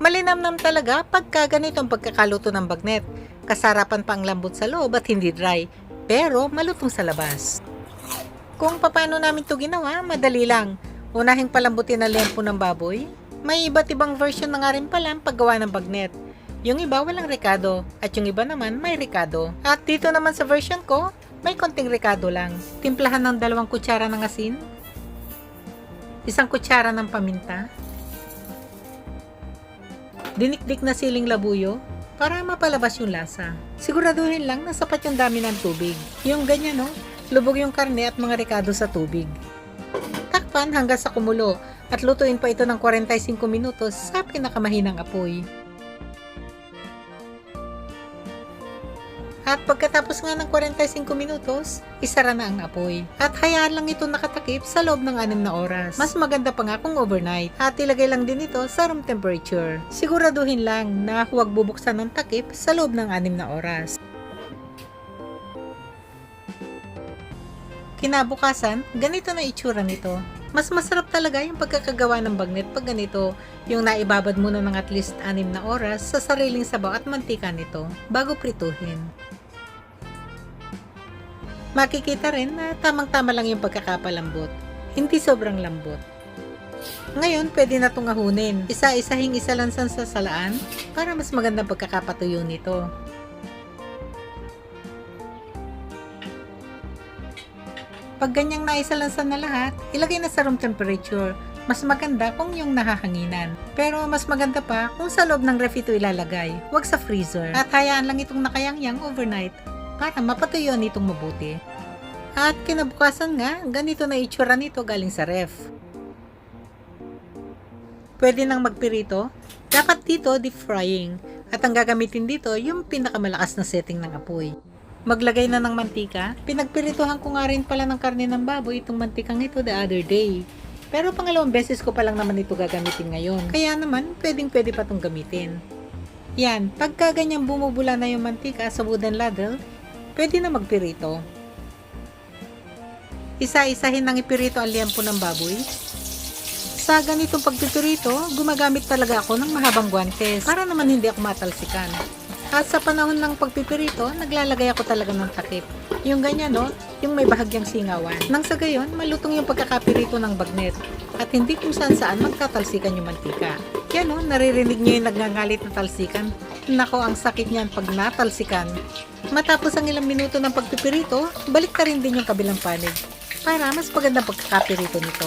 Malinamnam talaga pagka ganitong pagkakaluto ng bagnet. Kasarapan pa ang lambot sa loob at hindi dry, pero malutong sa labas. Kung paano namin to ginawa, madali lang. Unahing palambutin ang liempo ng baboy. May iba't ibang version na nga rin pala ang paggawa ng bagnet. Yung iba walang rekado, at yung iba naman may rekado. At dito naman sa version ko, may konting rekado lang. Timplahan ng 2 kutsara ng asin, 1 kutsara ng paminta, dinikdik na siling labuyo para mapalabas yung lasa. Siguraduhin lang na sapat yung dami ng tubig. Yung ganyan no, lubog yung karne at mga rekado sa tubig. Takpan hanggang sa kumulo at lutuin pa ito ng 45 minutos sa pinakamahinang apoy. At pagkatapos nga ng 45 minutos, isara na ang apoy. At hayaan lang ito nakatakip sa loob ng 6 na oras. Mas maganda pa nga kung overnight. At ilagay lang din ito sa room temperature. Siguraduhin lang na huwag bubuksan ng takip sa loob ng 6 na oras. Kinabukasan, ganito na itsura nito. Mas masarap talaga yung pagkakagawa ng bagnet pag ganito, yung naibabad muna ng at least 6 na oras sa sariling sabaw at mantika nito bago prituhin. Makikita rin na tamang-tama lang yung pagkakapalambot, hindi sobrang lambot. Ngayon, pwede na itong ahunin. Isa-isahing isalansan sa salaan para mas magandang pagkakapatuyo nito. Pag ganyang naisalansan na lahat, ilagay na sa room temperature. Mas maganda kung yung nahahanginan. Pero mas maganda pa kung sa loob ng ref ito ilalagay, huwag sa freezer. At hayaan lang itong nakayangyang overnight para mapatuyo nitong mabuti. At kinabukasan nga, ganito na itsura nito galing sa ref. Pwede nang magpirito. Dapat dito deep frying. At ang gagamitin dito yung pinakamalakas na setting ng apoy. Maglagay na ng mantika. Pinagpirituhan ko nga rin pala ng karne ng baboy itong mantikang ito the other day. Pero pangalawang beses ko pa lang naman ito gagamitin ngayon. Kaya naman, pwede pa itong gamitin. Yan, pagka ganyang bumubula na yung mantika sa wooden ladle, pwede na magpirito. Isa-isahin ng ipirito ang liempo ng baboy. Sa ganitong pagpipirito, gumagamit talaga ako ng mahabang guwantes para naman hindi ako matalsikan. At sa panahon ng pagpipirito, naglalagay ako talaga ng takip. Yung ganyan no, yung may bahagyang singawan. Nang sa gayon, malutong yung pagkakapirito ng bagnet. At hindi kung saan magtatalsikan yung mantika. Yan no, naririnig nyo yung nagngangalit na talsikan. Nako, ang sakit niyan pag natalsikan. Matapos ang ilang minuto ng pagpipirito, balik ta rin din yung kabilang panig para mas magandang pagkakapirito nito.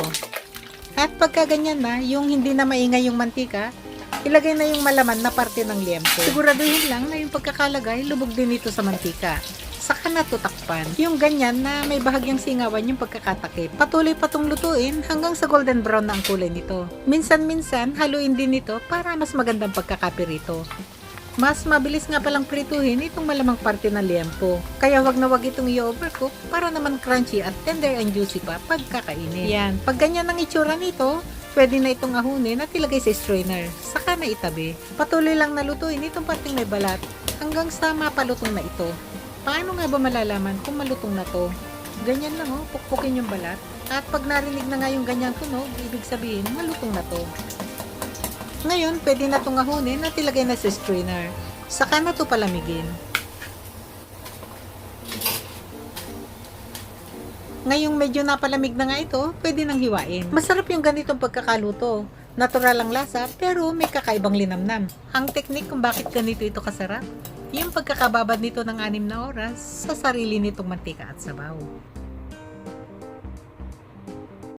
At pagka ganyan na, yung hindi na maingay yung mantika, ilagay na yung malaman na parte ng liempo. Siguraduhin lang na yung pagkakalagay, lubog din ito sa mantika. Saka na tutakpan. Yung ganyan na may bahagyang singawan yung pagkakatakip. Patuloy pa itong lutuin hanggang sa golden brown na ang kulay nito. Minsan-minsan, haluin din ito para mas magandang pagkakapirito. Mas mabilis nga palang prituhin itong malamang parte ng liempo. Kaya wag na wag itong i-overcook para naman crunchy at tender and juicy pa pagkakainin. Yan. Pag ganyan ang itsura nito, pwede na itong ahunin at ilagay sa strainer. Saka na itabi. Patuloy lang nalutuin itong parteng may balat hanggang sa mapalutong na ito. Paano nga ba malalaman kung malutong na to? Ganyan lang oh, pukpukin yung balat. At pag narinig na nga yung ganyang tunog, ibig sabihin malutong na to. Ngayon, pwede na itong ahunin at ilagay na sa strainer. Saka na ito palamigin. Ngayong medyo napalamig na nga ito, pwede nang hiwain. Masarap yung ganitong pagkakaluto. Natural ang lasa, pero may kakaibang linamnam. Ang teknik kung bakit ganito ito kasarap, yung pagkakababad nito ng 6 na oras sa sarili nitong mantika at sabaw.